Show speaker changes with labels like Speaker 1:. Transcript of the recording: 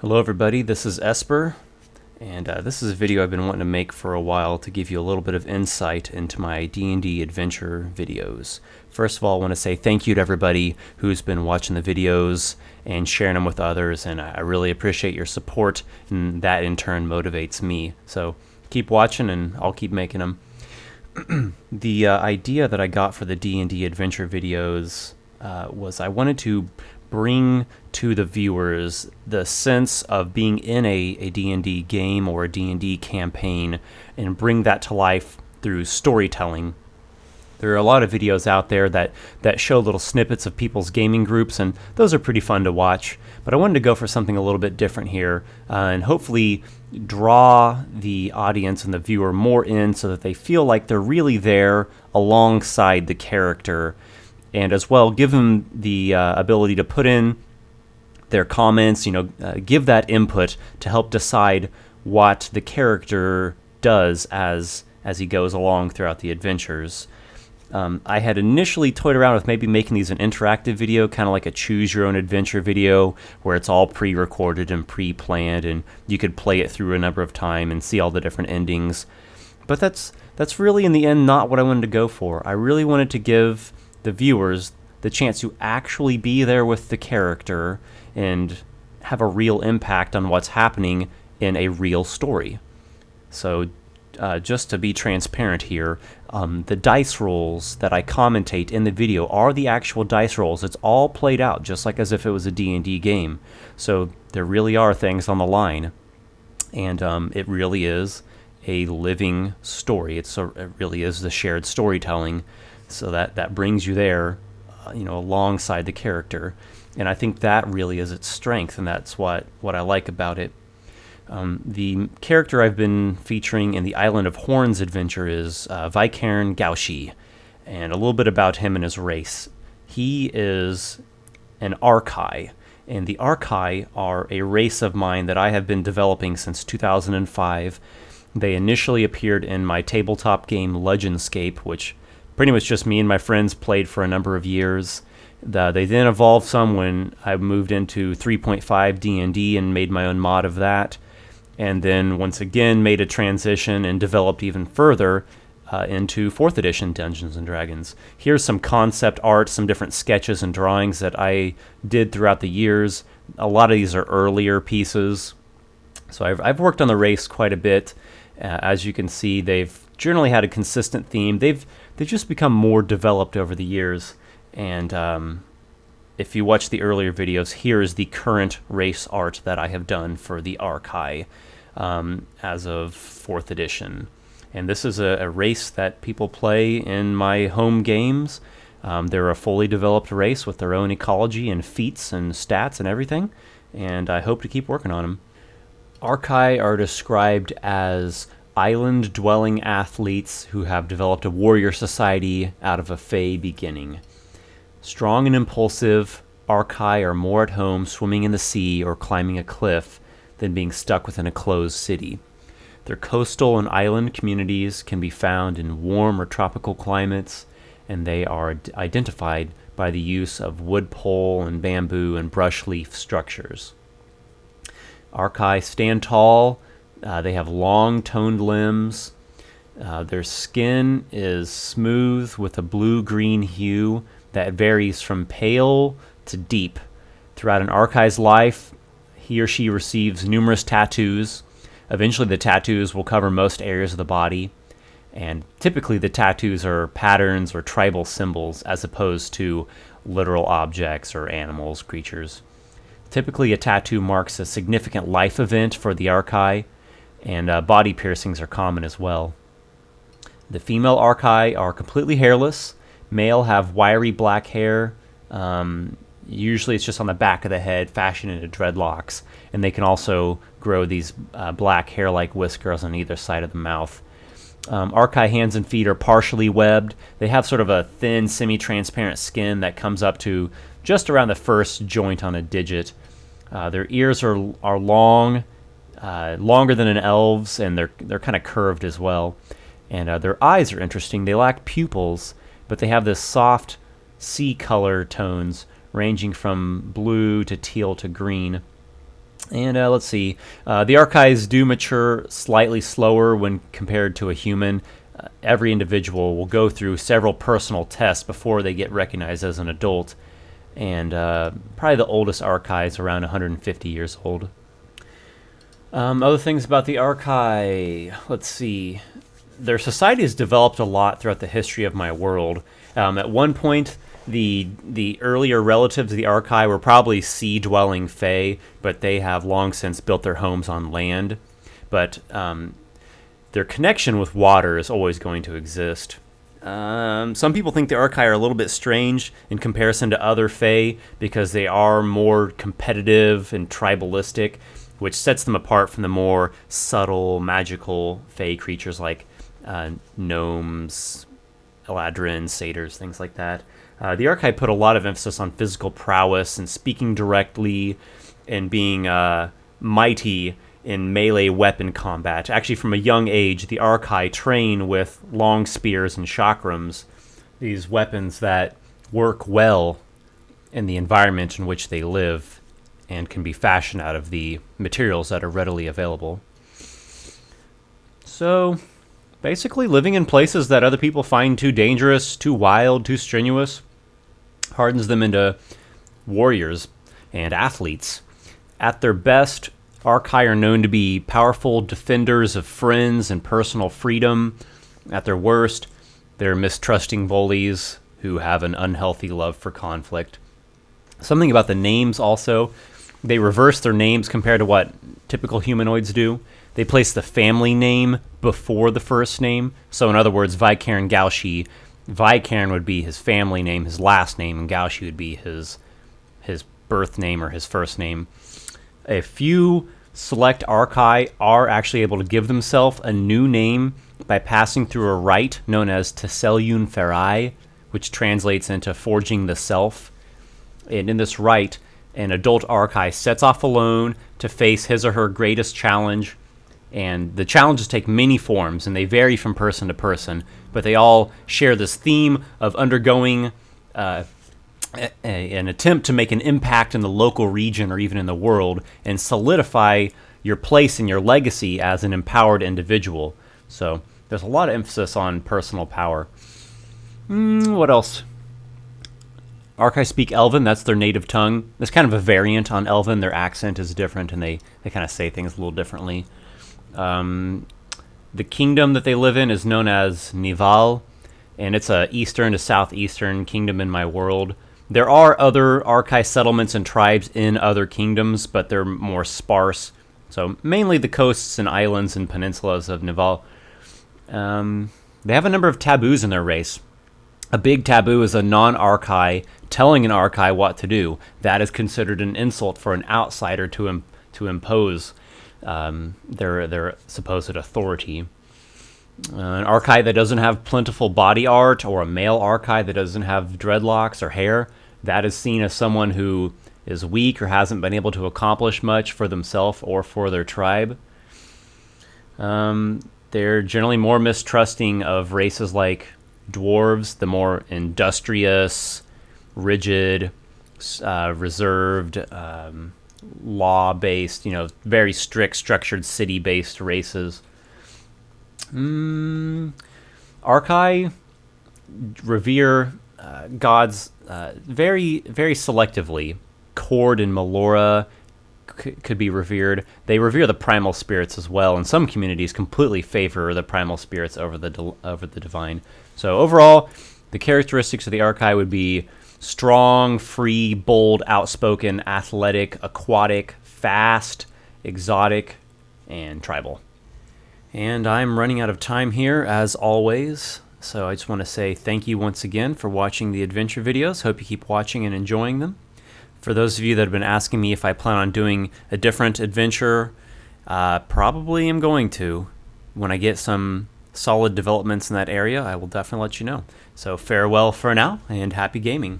Speaker 1: Hello everybody, this is Esper, and this is a video I've been wanting to make for a while to give you a little bit of insight into my D&D adventure videos. First of all, I want to say thank you to everybody who's been watching the videos and sharing them with others, and I really appreciate your support, and that in turn motivates me. So keep watching and I'll keep making them. The idea that I got for the D&D adventure videos was I wanted to bring to the viewers the sense of being in a D&D game or a D&D campaign and bring that to life through storytelling. There are a lot of videos out there that show little snippets of people's gaming groups, and those are pretty fun to watch. But I wanted to go for something a little bit different here and hopefully draw the audience and the viewer more in so that they feel like they're really there alongside the character, and as well give them the ability to put in their comments, give that input to help decide what the character does as he goes along throughout the adventures. I had initially toyed around with maybe making these an interactive video, kind of like a choose-your-own-adventure video, where it's all pre-recorded and pre-planned, and you could play it through a number of times and see all the different endings. But that's really, in the end, not what I wanted to go for. I really wanted to give the viewers the chance to actually be there with the character and have a real impact on what's happening in a real story. So just to be transparent here, the dice rolls that I commentate in the video are the actual dice rolls. It's all played out just like as if it was a D&D game. So there really are things on the line, and it really is a living story. It really is the shared storytelling, so that brings you there, alongside the character. And I think that really is its strength, and that's what I like about it. The character I've been featuring in the Island of Horns adventure is Vicairn Gaushi, and a little bit about him and his race. He is an arcai, and the arcai are a race of mine that I have been developing since 2005. They initially appeared in my tabletop game Legendscape, which pretty much just me and my friends played for a number of years. They then evolved some when I moved into 3.5 D&D and made my own mod of that, and then once again made a transition and developed even further into 4th edition Dungeons & Dragons. Here's some concept art, some different sketches and drawings that I did throughout the years. A lot of these are earlier pieces. So I've worked on the race quite a bit. As you can see, they've generally had a consistent theme. They've just become more developed over the years. And if you watch the earlier videos, here is the current race art that I have done for the arcai as of 4th edition. And this is a race that people play in my home games. They're a fully developed race with their own ecology and feats and stats and everything, and I hope to keep working on them. Arcai are described as island-dwelling athletes who have developed a warrior society out of a fey beginning. Strong and impulsive, arcai are more at home swimming in the sea or climbing a cliff than being stuck within a closed city. Their coastal and island communities can be found in warm or tropical climates, and they are identified by the use of wood pole and bamboo and brush leaf structures. Arcai stand tall. They have long, toned limbs. Their skin is smooth with a blue-green hue that varies from pale to deep. Throughout an arcai's life, he or she receives numerous tattoos. Eventually, the tattoos will cover most areas of the body, and typically the tattoos are patterns or tribal symbols as opposed to literal objects or animals, creatures. Typically, a tattoo marks a significant life event for the arcai, and body piercings are common as well. The female arcai are completely hairless. Male have wiry black hair. Usually it's just on the back of the head, fashioned into dreadlocks, and they can also grow these black hair-like whiskers on either side of the mouth. Arcai hands and feet are partially webbed. They have sort of a thin, semi-transparent skin that comes up to just around the first joint on a digit. Their ears are long, longer than an elf's, and they're kind of curved as well. And their eyes are interesting. They lack pupils, but they have this soft sea color tones ranging from blue to teal to green. And let's see, the archais do mature slightly slower when compared to a human. Every individual will go through several personal tests before they get recognized as an adult, and probably the oldest archai is around 150 years old. Other things about the archai, let's see. Their society has developed a lot throughout the history of my world. At one point, the earlier relatives of the archai were probably sea-dwelling fae, but they have long since built their homes on land. But their connection with water is always going to exist. Some people think the archai are a little bit strange in comparison to other fae because they are more competitive and tribalistic, which sets them apart from the more subtle, magical fae creatures like gnomes, eladrins, satyrs, things like that. The archai put a lot of emphasis on physical prowess and speaking directly and being mighty in melee weapon combat. Actually, from a young age, the archai train with long spears and chakrams, these weapons that work well in the environment in which they live and can be fashioned out of the materials that are readily available. So, basically living in places that other people find too dangerous, too wild, too strenuous, hardens them into warriors and athletes. At their best, archai are known to be powerful defenders of friends and personal freedom. At their worst, they're mistrusting bullies who have an unhealthy love for conflict. Something about the names also. They reverse their names compared to what typical humanoids do. They place the family name before the first name. So in other words, Vicaren Gaushi, Vicaren would be his family name, his last name, and Gaushi would be his birth name or his first name. A few select archai are actually able to give themselves a new name by passing through a rite known as Teselyun Ferai, which translates into forging the self. And in this rite, an adult archai sets off alone to face his or her greatest challenge. And the challenges take many forms, and they vary from person to person, but they all share this theme of undergoing an attempt to make an impact in the local region or even in the world and solidify your place and your legacy as an empowered individual. So there's a lot of emphasis on personal power. What else? Archai speak Elven, that's their native tongue. There's kind of a variant on Elven. Their accent is different, and they kind of say things a little differently. The kingdom that they live in is known as Nival, and it's a eastern to southeastern kingdom in my world. There are other archai settlements and tribes in other kingdoms, but they're more sparse. So mainly the coasts and islands and peninsulas of Nival. They have a number of taboos in their race. A big taboo is a non-archai telling an archai what to do. That is considered an insult for an outsider to impose their supposed authority. An archai that doesn't have plentiful body art, or a male archai that doesn't have dreadlocks or hair, that is seen as someone who is weak or hasn't been able to accomplish much for themselves or for their tribe. They're generally more mistrusting of races like dwarves, the more industrious, rigid, reserved, law-based, very strict, structured, city-based races. Archai revere gods very, very selectively. Cord and Melora could be revered. They revere the primal spirits as well, and some communities completely favor the primal spirits over the divine. So overall, the characteristics of the archai would be strong, free, bold, outspoken, athletic, aquatic, fast, exotic, and tribal. And I'm running out of time here, as always, so I just want to say thank you once again for watching the adventure videos. Hope you keep watching and enjoying them. For those of you that have been asking me if I plan on doing a different adventure, probably am going to. When I get some solid developments in that area, I will definitely let you know. So farewell for now, and happy gaming.